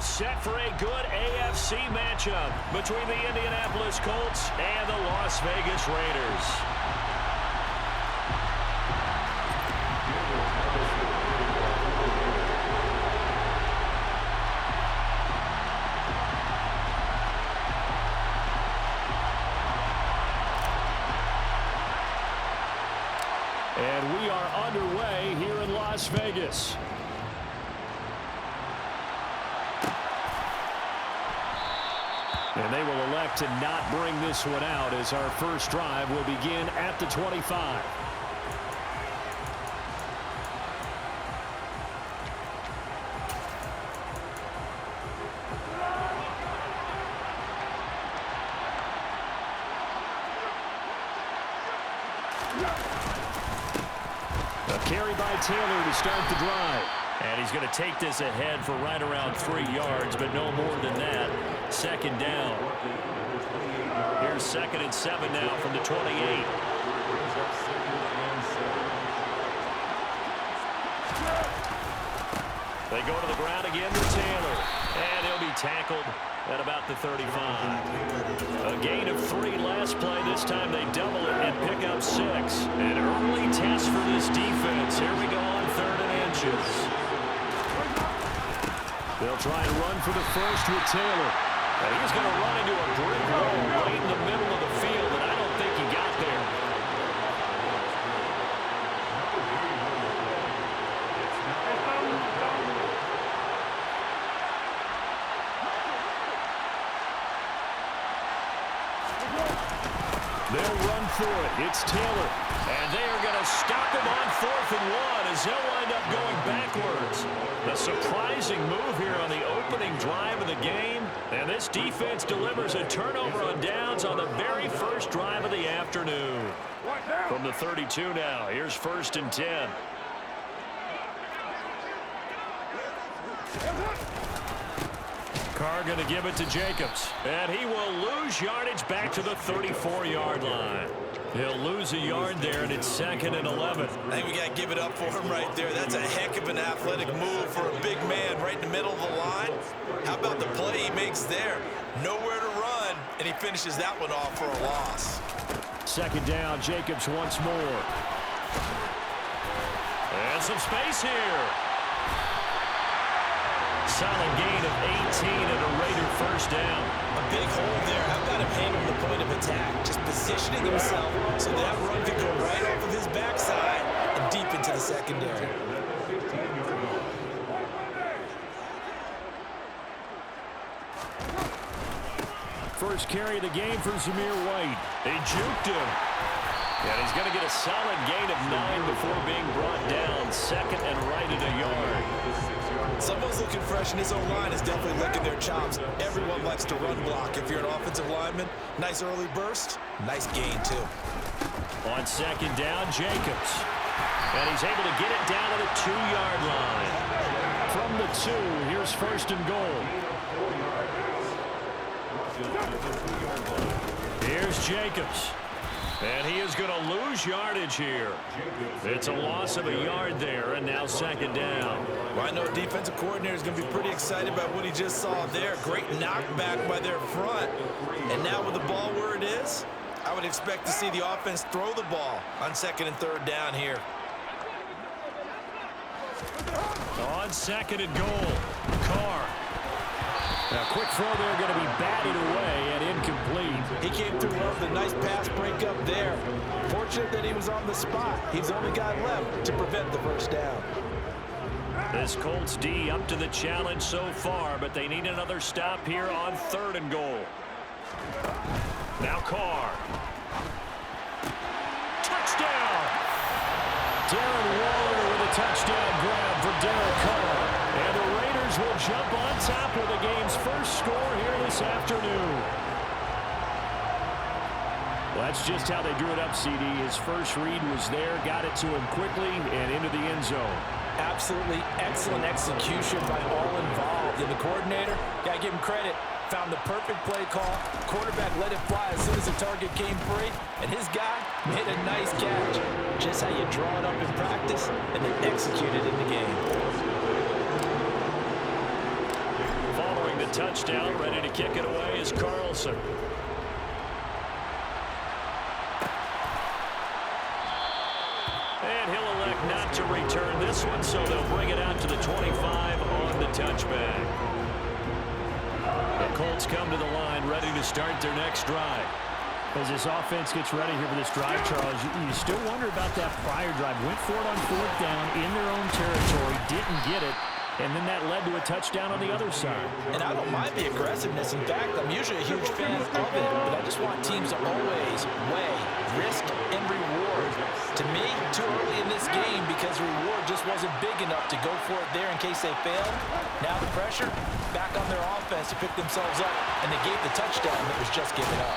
set for a good AFC matchup between the Indianapolis Colts and the Las Vegas Raiders. And we are underway here in Las Vegas. And they will elect to not bring this one out as our first drive will begin at the 25. A carry by Taylor to start the drive. And he's going to take this ahead for right around 3 yards, but no more than that. Second down. Here's 2nd and 7 now from the 28. They go to the ground again with Taylor. And he'll be tackled at about the 35. A gain of 3 last play. This time they double it and pick up 6. An early test for this defense. Here we go on 3rd and inches. They'll try and run for the first with Taylor. And he's going to run into a brick wall right in the middle of the field, and I don't think he got there. They'll run for it. It's Taylor. And they are going to stop him on 4th and 1 as they'll wind up going backwards. A surprising move here on the opening drive of the game. And this defense delivers a turnover on downs on the very first drive of the afternoon. From the 32 now, here's 1st and 10. Carr going to give it to Jacobs. And he will lose yardage back to the 34-yard line. He'll lose a yard there, and it's 2nd and 11. I think we got to give it up for him right there. That's a heck of an athletic move for a big man right in the middle of the line. How about the play he makes there? Nowhere to run, and he finishes that one off for a loss. 2nd down, Jacobs once more. And some space here. Solid gain of 18 and a Raider first down. A big hole there. How about him handling the point of attack? Just positioning himself so that run could go right off of his backside and deep into the secondary. First carry of the game for Zamir White. They juked him. And he's going to get a solid gain of 9 before being brought down. 2nd and right at a yard. Someone's looking fresh, and his own line is definitely licking their chops. Everyone likes to run block. If you're an offensive lineman, nice early burst, nice gain, too. On 2nd down, Jacobs. And he's able to get it down to the 2-yard line. From the 2, here's 1st and goal. Here's Jacobs. And he is going to lose yardage here. It's a loss of a yard there, and now 2nd down. Well, I know defensive coordinator is going to be pretty excited about what he just saw there. Great knockback by their front. And now with the ball where it is, I would expect to see the offense throw the ball on 2nd and 3rd down here. On 2nd and goal, Carr. Now, quick throw there, going to be batted away and incomplete. He came through well with a nice pass breakup there. Fortunate that he was on the spot. He's the only guy left to prevent the first down. This Colts D up to the challenge so far, but they need another stop here on 3rd and goal. Now Carr. Touchdown! Darren Waller with a touchdown grab for Derek Carr. And the Raiders will jump on top with the game's first score here this afternoon. Well, that's just how they drew it up, CD. His first read was there, got it to him quickly, and into the end zone. Absolutely excellent execution by all involved. And the coordinator, got to give him credit, found the perfect play call. Quarterback let it fly as soon as the target came free. And his guy made a nice catch. Just how you draw it up in practice and then execute it in the game. touchdown. Ready to kick it away is Carlson. And he'll elect not to return this one, so they'll bring it out to the 25 on the touchback. The Colts come to the line, ready to start their next drive. As this offense gets ready here for this drive, Charles, you still wonder about that prior drive. Went for it on 4th down in their own territory, didn't get it, and then that led to a touchdown on the other side. And I don't mind the aggressiveness. In fact, I'm usually a huge fan of it, but I just want teams to always weigh risk and reward. To me, too early in this game because the reward just wasn't big enough to go for it there in case they failed. Now the pressure back on their offense to pick themselves up, and they gave the touchdown that was just given up.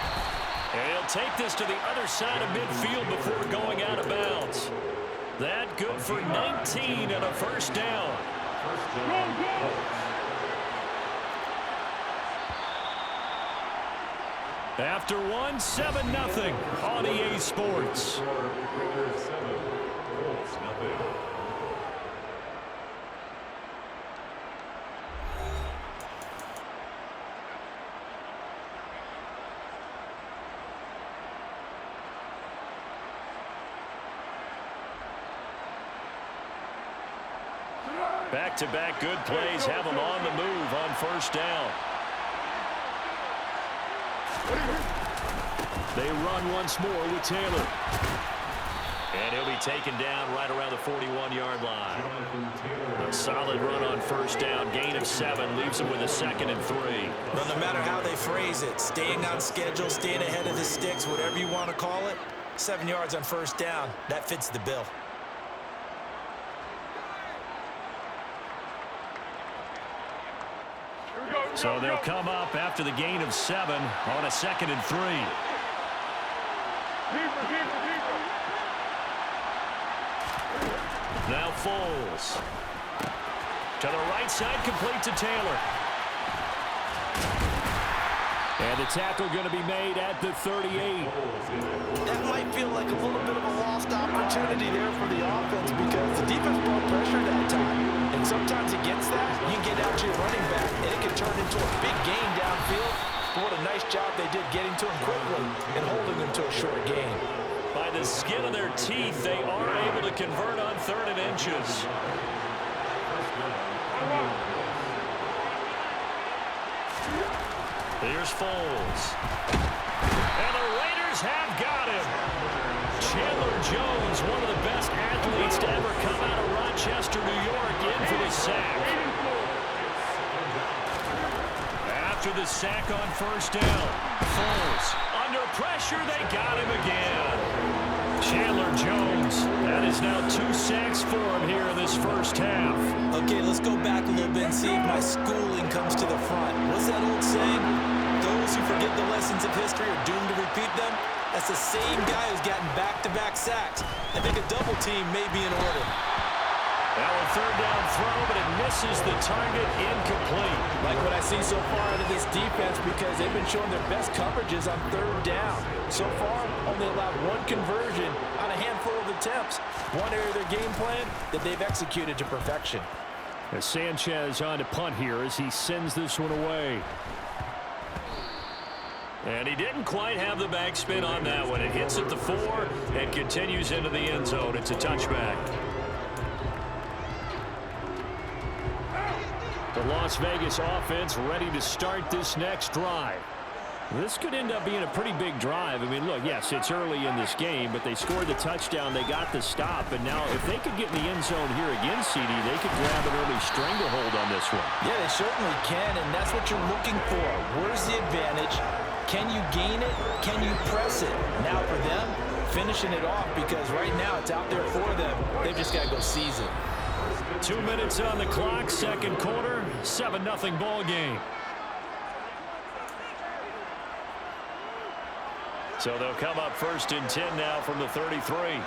And he'll take this to the other side of midfield before going out of bounds. That good for 19 and a first down. After 1, 7-0 on EA Sports. Back-to-back good plays have them on the move on first down. They run once more with Taylor. And he'll be taken down right around the 41-yard line. A solid run on first down. Gain of 7 leaves them with a 2nd and 3. Well, no matter how they phrase it, staying on schedule, staying ahead of the sticks, whatever you want to call it, 7 yards on first down, that fits the bill. So they'll come up after the gain of 7 on a 2nd and 3. Now Foles. To the right side, complete to Taylor. And the tackle going to be made at the 38. That might feel like a little bit of a lost opportunity there for the offense because the defense brought pressure that time. And sometimes against that, you can get out to your running back, and it can turn into a big gain downfield. But what a nice job they did getting to him quickly and holding him to a short gain. By the skin of their teeth, they are able to convert on 3rd and inches. Here's Foles. And the Raiders have got him. Chandler Jones, one of the best athletes to ever come out of Rochester, New York, in for the sack. After the sack on first down, Foles under pressure, they got him again. Chandler Jones, that is now 2 sacks for him here in this first half. Okay, let's go back a little bit and see if my schooling comes to the front. What's that old saying? Those who forget the lessons of history are doomed to repeat them. That's the same guy who's gotten back-to-back sacks. I think a double team may be in order. Now a 3rd down throw, but it misses the target, incomplete. Like what I see so far out of this defense because they've been showing their best coverages on 3rd down. So far, only allowed 1 conversion on a handful of attempts. One area of their game plan that they've executed to perfection. As Sanchez on to punt here as he sends this one away. And he didn't quite have the backspin on that one. It hits at the 4 and continues into the end zone. It's a touchback. The Las Vegas offense ready to start this next drive. This could end up being a pretty big drive. I mean, look, yes, it's early in this game, but they scored the touchdown. They got the stop, and now if they could get in the end zone here again, CD, they could grab an early stranglehold on this one. Yeah, they certainly can, and that's what you're looking for. Where's the advantage? Can you gain it? Can you press it? Now for them, finishing it off because right now it's out there for them. They've just got to go seize it. 2 minutes on the clock, 2nd quarter, 7-0 ball game. So they'll come up 1st and 10 now from the 33.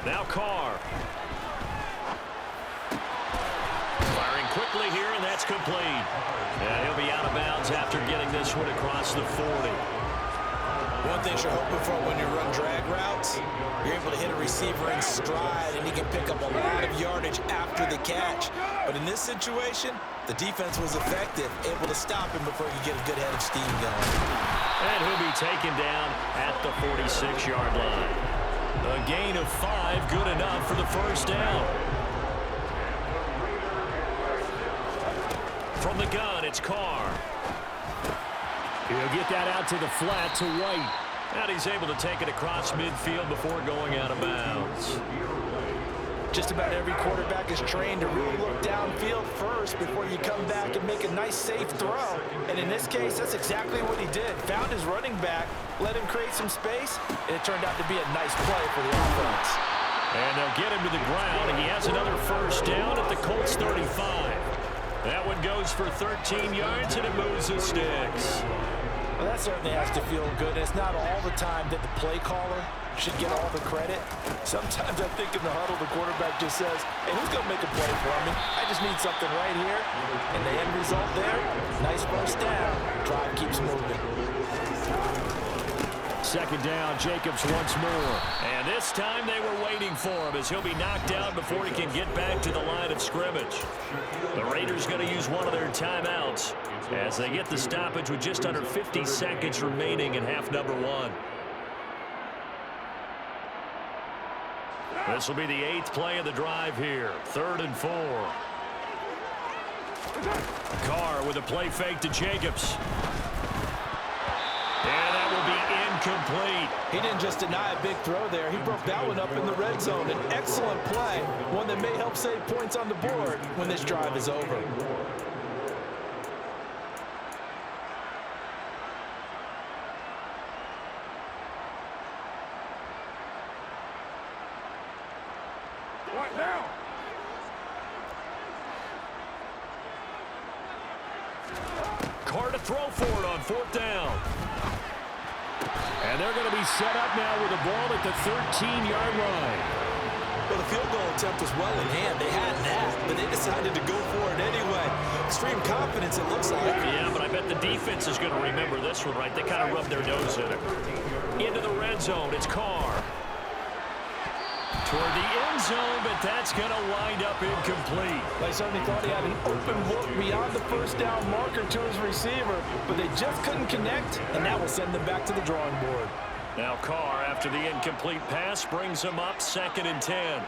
Now Carr. Firing quickly here, and that's complete. And he'll be out of bounds after getting this one across the 40. One thing you're hoping for when you run drag routes, you're able to hit a receiver in stride, and he can pick up a lot of yardage after the catch. But in this situation, the defense was effective, able to stop him before he could get a good head of steam going. And he'll be taken down at the 46-yard line. A gain of 5, good enough for the first down. From the gun, it's Carr. He'll get that out to the flat to White. And he's able to take it across midfield before going out of bounds. Just about every quarterback is trained to really look downfield first before you come back and make a nice, safe throw. And in this case, that's exactly what he did. Found his running back, let him create some space, and it turned out to be a nice play for the offense. And they'll get him to the ground, and he has another first down at the Colts 35. That one goes for 13 yards, and it moves the sticks. Well, that certainly has to feel good. It's not all the time that the play caller should get all the credit. Sometimes I think in the huddle, the quarterback just says, hey, who's going to make a play for me? I just need something right here. And the end result there, nice first down. Drive keeps moving. Second down, Jacobs once more. And this time they were waiting for him as he'll be knocked out before he can get back to the line of scrimmage. The Raiders going to use one of their timeouts as they get the stoppage with just under 50 seconds remaining in half number 1. This will be the 8th play of the drive here. 3rd and 4. Carr with a play fake to Jacobs. And that will be incomplete. He didn't just deny a big throw there. He broke that one up in the red zone. An excellent play. One that may help save points on the board when this drive is over. What now? Carr to throw for it on 4th down. And they're going to be set up now with the ball at the 13-yard line. Well, the field goal attempt was well in hand. They had that, but they decided to go for it anyway. Extreme confidence, it looks like. Yeah, but I bet the defense is going to remember this one, right? They kind of rubbed their nose in it. Into the red zone, it's Carr. Toward the end zone, but that's going to wind up incomplete. I certainly thought he had an open look beyond the first down marker to his receiver, but they just couldn't connect, and that will send them back to the drawing board. Now Carr, after the incomplete pass, brings him up 2nd and 10.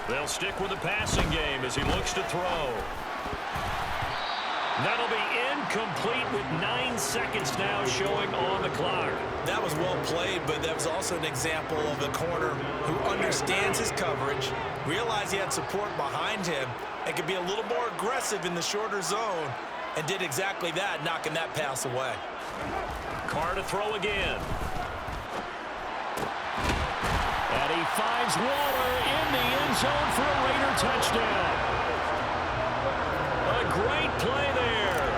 They'll stick with the passing game as he looks to throw. That'll be incomplete with 9 seconds now showing on the clock. That was well played, but that was also an example of a corner who understands his coverage, realized he had support behind him, and could be a little more aggressive in the shorter zone, and did exactly that, knocking that pass away. Carr to throw again. And he finds Waller in the end zone for a Raider touchdown. A great play there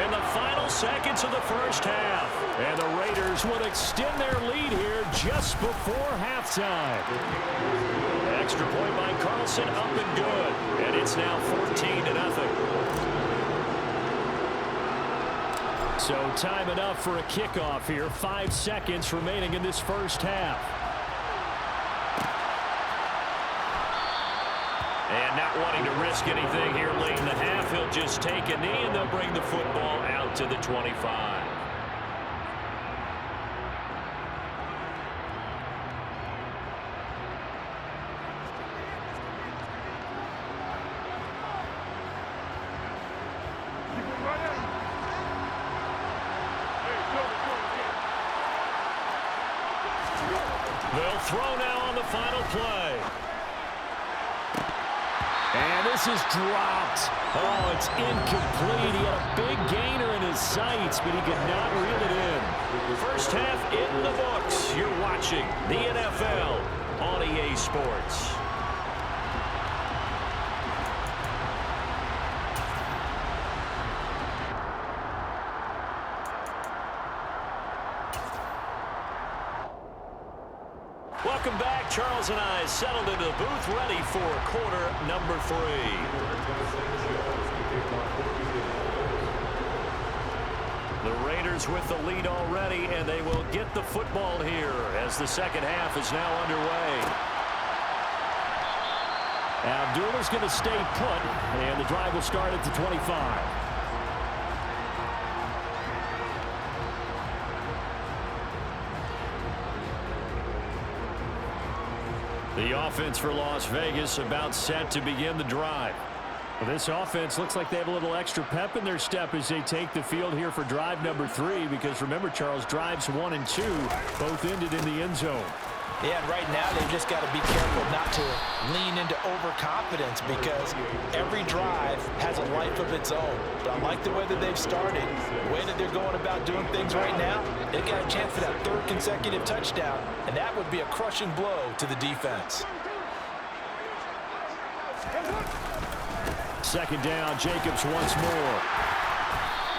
in the final seconds of the first half. And the Raiders would extend their lead here just before halftime. Extra point by Carlson, up and good. And it's now 14-0. So time enough for a kickoff here. 5 seconds remaining in this first half. And not wanting to risk anything here late in the half, he'll just take a knee and they'll bring the football out to the 25. They'll throw now on the final play. And this is dropped. Oh, it's incomplete. He had a big gainer in his sights, but he could not reel it in. First half in the books. You're watching the NFL on EA Sports. Welcome back. Charles and I settled into the booth, ready for quarter number 3. The Raiders with the lead already, and they will get the football here as the second half is now underway. Abdullah's going to stay put, and the drive will start at the 25. The offense for Las Vegas about set to begin the drive. Well, this offense looks like they have a little extra pep in their step as they take the field here for drive number 3, because remember, Charles, drives 1 and 2 both ended in the end zone. Yeah, and right now they've just got to be careful not to lean into overconfidence, because every drive has a life of its own. But I like the way that they've started, the way that they're going about doing things right now. They've got a chance for that 3rd consecutive touchdown, and that would be a crushing blow to the defense. 2nd down, Jacobs once more.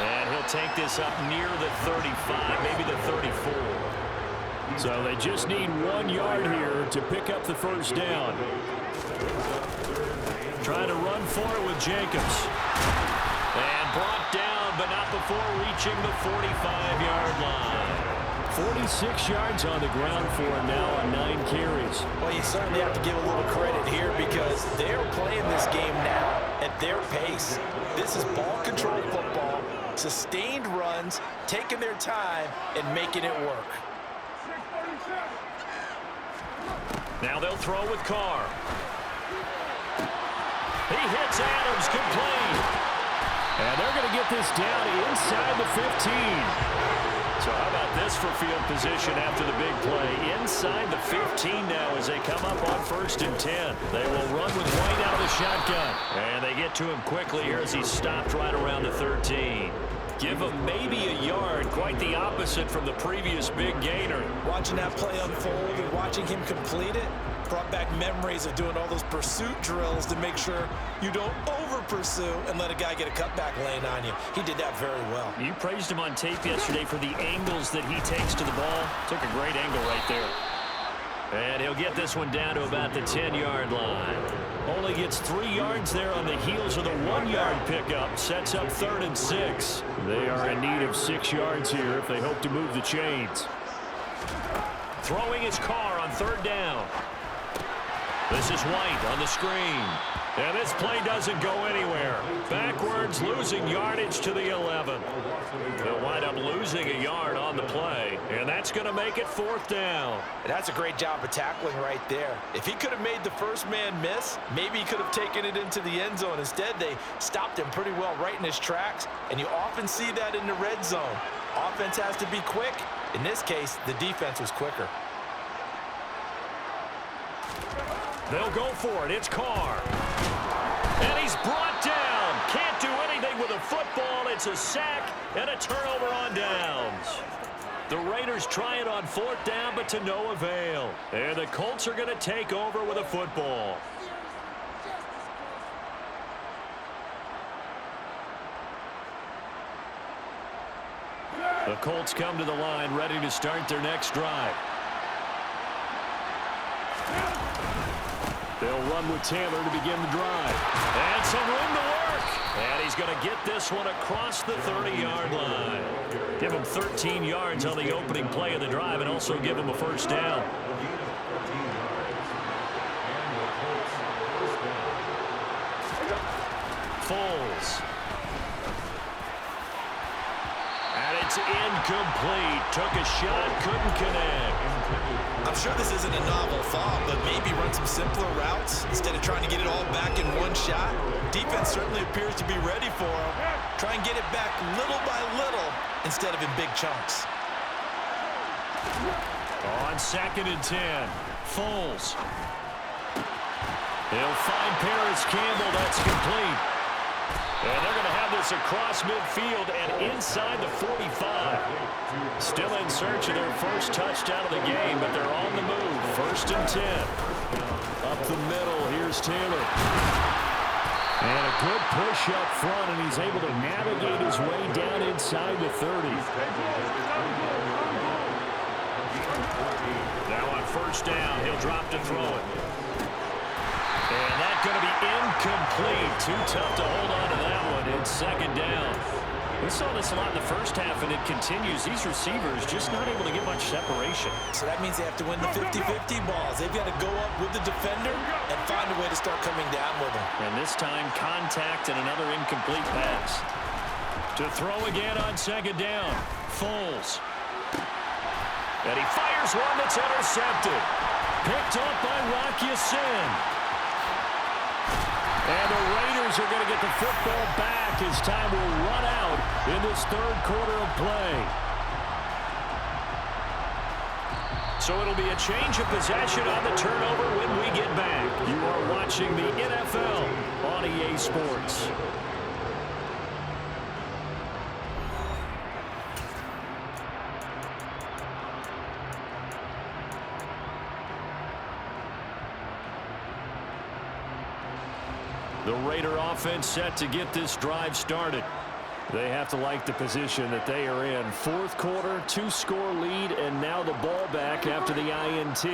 And he'll take this up near the 35, maybe the 34. So they just need 1 yard here to pick up the 1st down. Trying to run for it with Jacobs. And brought down, but not before reaching the 45-yard line. 46 yards on the ground for him now on 9 carries. Well, you certainly have to give a little credit here, because they're playing this game now at their pace. This is ball control football, sustained runs, taking their time and making it work. Now they'll throw with Carr. He hits Adams, complete. And they're going to get this down inside the 15. So how about this for field position after the big play? Inside the 15 now as they come up on 1st and 10. They will run with White out of the shotgun. And they get to him quickly here as he stopped right around the 13. Give him maybe a yard, quite the opposite from the previous big gainer. Watching that play unfold and watching him complete it brought back memories of doing all those pursuit drills to make sure you don't over-pursue and let a guy get a cutback lane on you. He did that very well. You praised him on tape yesterday for the angles that he takes to the ball. Took a great angle right there. And he'll get this one down to about the 10-yard line. Only gets 3 yards there on the heels of the 1-yard pickup. Sets up 3rd and 6. They are in need of 6 yards here if they hope to move the chains. Throwing his Carr on 3rd down. This is White on the screen. And this play doesn't go anywhere. Backwards, losing yardage to the 11. They'll wind up losing a yard on the play, and that's going to make it 4th down. That's a great job of tackling right there. If he could have made the first man miss, maybe he could have taken it into the end zone. Instead, they stopped him pretty well right in his tracks, and you often see that in the red zone. Offense has to be quick. In this case, the defense was quicker. They'll go for it. It's Carr. And he's brought down. Can't do anything with a football. It's a sack and a turnover on downs. The Raiders try it on 4th down, but to no avail. And the Colts are going to take over with a football. The Colts come to the line ready to start their next drive. They'll run with Taylor to begin the drive. And some room to work. And he's going to get this one across the 30-yard line. Give him 13 yards on the opening play of the drive and also give him a 1st down. Foles. And it's incomplete. Took a shot, couldn't connect. I'm sure this isn't a novel thought, but maybe run some simpler routes instead of trying to get it all back in one shot. Defense certainly appears to be ready for him. Try and get it back little by little instead of in big chunks. On 2nd and 10, Foles. He'll find Paris Campbell. That's complete. And they're going to have this across midfield and inside the 45. Still in search of their first touchdown of the game, but they're on the move. 1st and 10. Up the middle, here's Taylor. And a good push up front, and he's able to navigate his way down inside the 30. Now on 1st down, he'll drop to throw it. And that's going to be incomplete. Too tough to hold on to that one. It's 2nd down. We saw this a lot in the first half, and it continues. These receivers just not able to get much separation. So that means they have to win the 50-50 balls. They've got to go up with the defender and find a way to start coming down with them. And this time, contact and another incomplete pass. To throw again on second down. Foles. And he fires one that's intercepted. Picked up by Rock Ya-Sin. And the Raiders are going to get the football back as time will run out in this third quarter of play. So it'll be a change of possession on the turnover when we get back. You are watching the NFL on EA Sports. The Raider offense set to get this drive started. They have to like the position that they are in. Fourth quarter, 2-score lead, and now the ball back after the INT.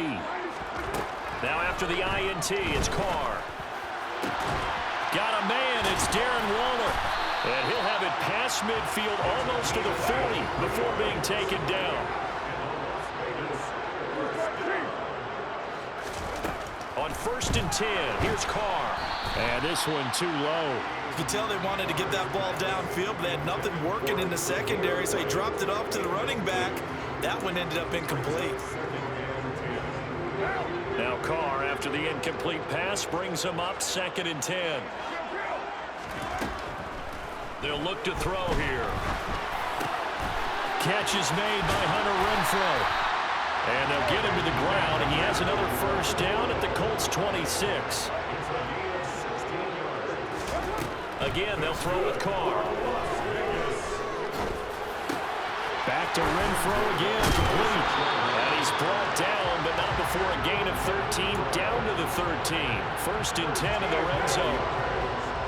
Now after the INT, it's Carr. Got a man, it's Darren Waller. And he'll have it past midfield almost to the 40 before being taken down. On 1st and 10, here's Carr. And this one too low. You can tell they wanted to get that ball downfield, but they had nothing working in the secondary, so he dropped it off to the running back. That one ended up incomplete. Now Carr, after the incomplete pass, brings him up 2nd and 10. They'll look to throw here. Catch is made by Hunter Renfrow. And they'll get him to the ground, and he has another first down at the Colts 26. Again, they'll throw with Carr. Back to Renfrow again, complete. And he's brought down, but not before a gain of 13, down to the 13. 1st and 10 in the red zone.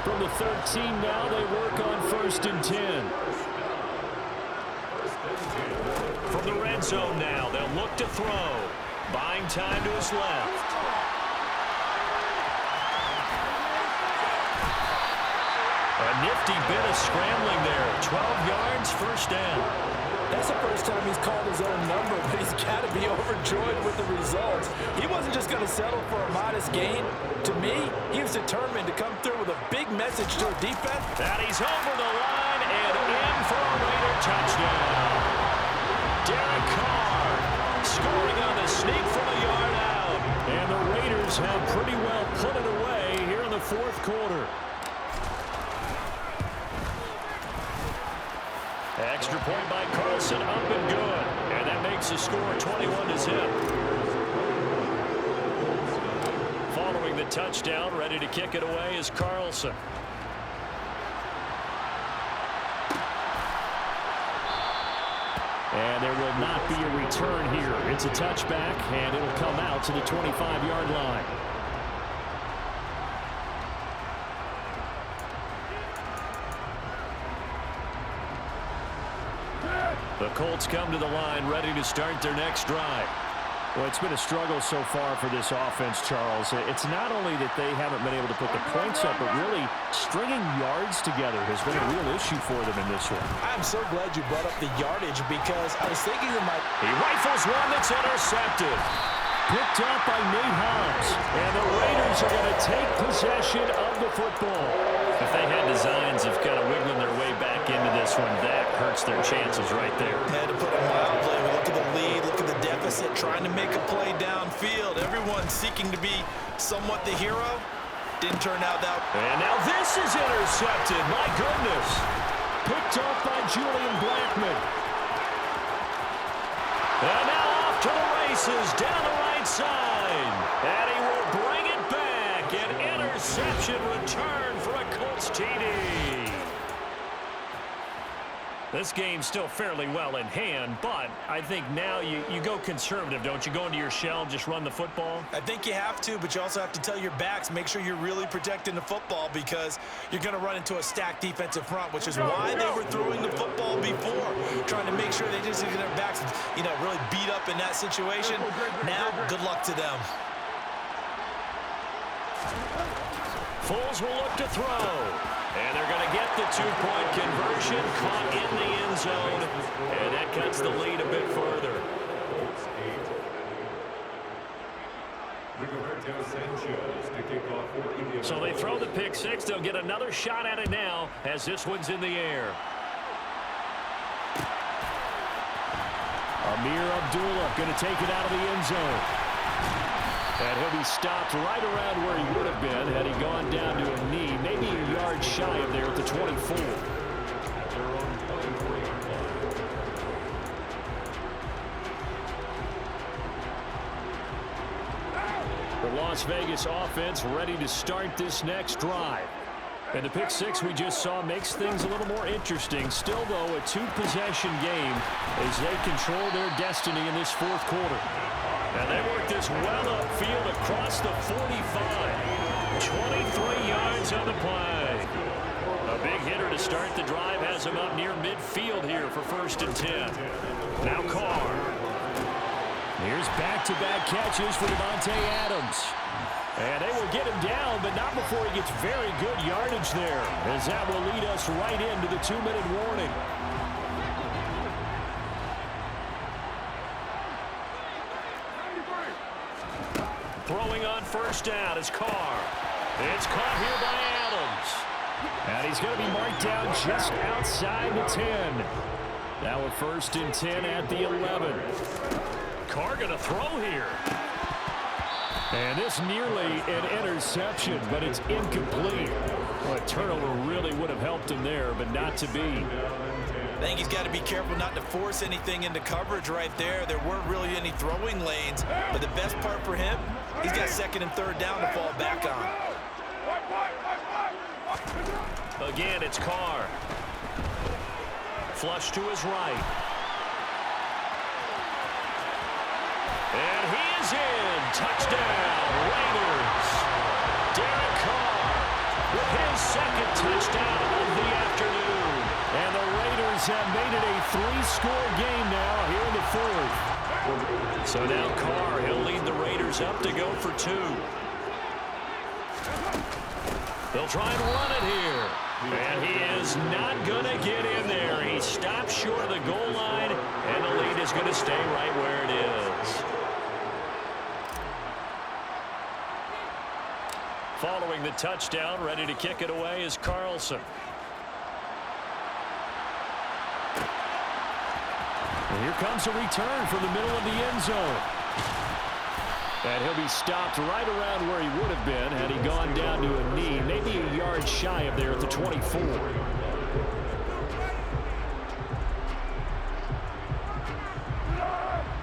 From the 13 now, they work on 1st and 10. From the red zone now, they'll look to throw. Buying time to his left. A nifty bit of scrambling there. 12 yards, first down. That's the first time he's called his own number, but he's got to be overjoyed with the results. He wasn't just going to settle for a modest gain. To me, he was determined to come through with a big message to a defense. And he's over the line and in for a Raider touchdown. Derek Carr scoring on the sneak from a yard out. And the Raiders have pretty well put it away here in the fourth quarter. Extra point by Carlson, up and good. And that makes the score 21-0. Following the touchdown, ready to kick it away is Carlson. And there will not be a return here. It's a touchback, and it'll come out to the 25-yard line. The Colts come to the line, ready to start their next drive. Well, it's been a struggle so far for this offense, Charles. It's not only that they haven't been able to put the points up, but really stringing yards together has been a real issue for them in this one. I'm so glad you brought up the yardage because I was thinking of my... He rifles one that's intercepted. Picked up by Nate Hobbs. And the Raiders are going to take possession of the football. If they had designs of kind of wiggling their way back into this one, that hurts their chances right there. Had to put it mildly. Look at the lead, look at the deficit, trying to make a play downfield. Everyone seeking to be somewhat the hero. Didn't turn out that. And now this is intercepted. My goodness. Picked up by Julian Blackman. And now off to the races down the right side. And he will bring it back. An interception return for a Colts TD. This game's still fairly well in hand, but I think now you go conservative, don't you? Go into your shell, just run the football? I think you have to, but you also have to tell your backs, make sure you're really protecting the football because you're going to run into a stacked defensive front, which is why they were throwing the football before, trying to make sure they just get their backs, really beat up in that situation. Now, good luck to them. Foles will look to throw. And they're going to get the two-point conversion, caught in the end zone, and that cuts the lead a bit further. So they throw the pick six. They'll get another shot at it now as this one's in the air. Amir Abdullah going to take it out of the end zone. And he'll be stopped right around where he would have been had he gone down to a knee, maybe a yard shy of there at the 24. The Las Vegas offense ready to start this next drive. And the pick six we just saw makes things a little more interesting. Still, though, a two-possession game as they control their destiny in this fourth quarter. And they work this well upfield across the 45. 23 yards on the play. A big hitter to start the drive has him up near midfield here for 1st and 10. Now Carr. Here's back-to-back catches for Devontae Adams. And they will get him down, but not before he gets very good yardage there, as that will lead us right into the 2-minute warning. Throwing on 1st down is Carr. It's caught here by Adams. And he's going to be marked down just outside the 10. Now a 1st and 10 at the 11. Carr going to throw here. And this nearly an interception, but it's incomplete. Well, a turnover really would have helped him there, but not to be. I think he's got to be careful not to force anything into coverage right there. There weren't really any throwing lanes, but the best part for him, he's got 2nd and 3rd down to fall back on. Again, it's Carr. Flush to his right. And he is in. Touchdown, Raiders. Derek Carr with his 2nd touchdown of the afternoon. And the Raiders have made it a 3-score game now here in the 4th. So now Carr, he'll lead the Raiders up to go for 2. They'll try and run it here. And he is not going to get in there. He stops short of the goal line, and the lead is going to stay right where it is. Following the touchdown, ready to kick it away is Carlson. And here comes a return from the middle of the end zone. And he'll be stopped right around where he would have been had he gone down to a knee, maybe a yard shy of there at the 24.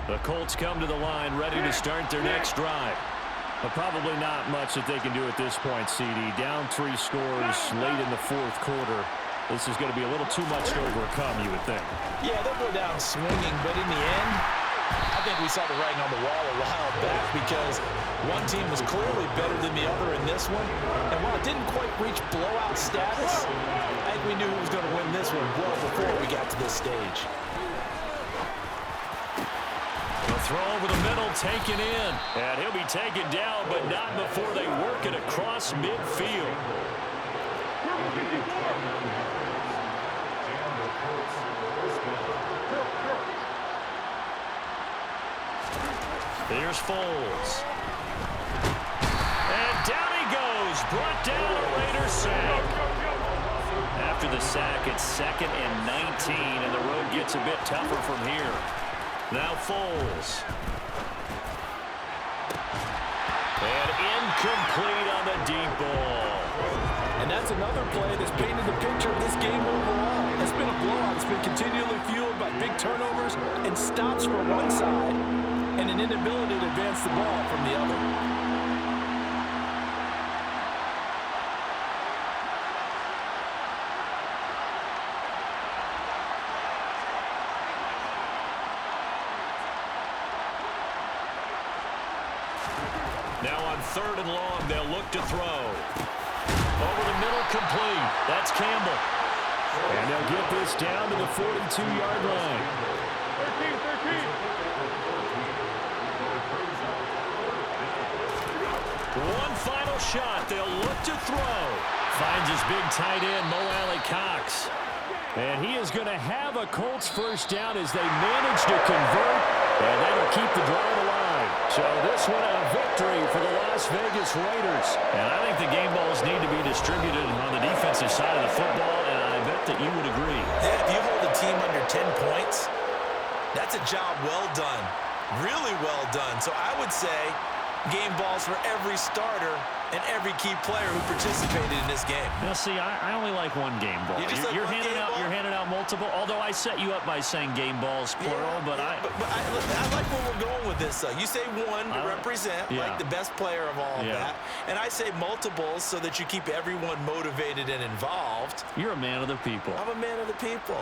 The Colts come to the line ready to start their next drive. But probably not much that they can do at this point, CD. Down 3 scores late in the 4th quarter. This is going to be a little too much to overcome, you would think. Yeah, they'll go down swinging, but in the end, I think we saw the writing on the wall a while back because one team was clearly better than the other in this one. And while it didn't quite reach blowout status, I think we knew who was going to win this one well before we got to this stage. The throw over the middle, taken in. And he'll be taken down, but not before they work it across midfield. Here's Foles. And down he goes. Brought down a Raiders sack. After the sack, it's 2nd and 19, and the road gets a bit tougher from here. Now Foles. And incomplete on the deep ball. And that's another play that's painted the picture of this game overall. It's been a blowout. It's been continually fueled by big turnovers and stops from one side and an inability to advance the ball from the other. Now on 3rd and long, they'll look to throw. Over the middle, complete. That's Campbell. And they'll get this down to the 42-yard line. 13. One final shot. They'll look to throw. Finds his big tight end, Mo Alley Cox. And he is going to have a Colts first down as they manage to convert, and that'll keep the drive alive. So this one a victory for the Las Vegas Raiders. And I think the game balls need to be distributed on the defensive side of the football, and I bet that you would agree. Yeah, if you hold a team under 10 points, that's a job well done. Really well done. So I would say game balls for every starter and every key player who participated in this game. Now, see, I only like one game ball. You're handing out multiple, although I set you up by saying game balls, plural, but I like where we're going with this, though. You say one to represent, like the best player of all of that, and I say multiples so that you keep everyone motivated and involved. You're a man of the people. I'm a man of the people.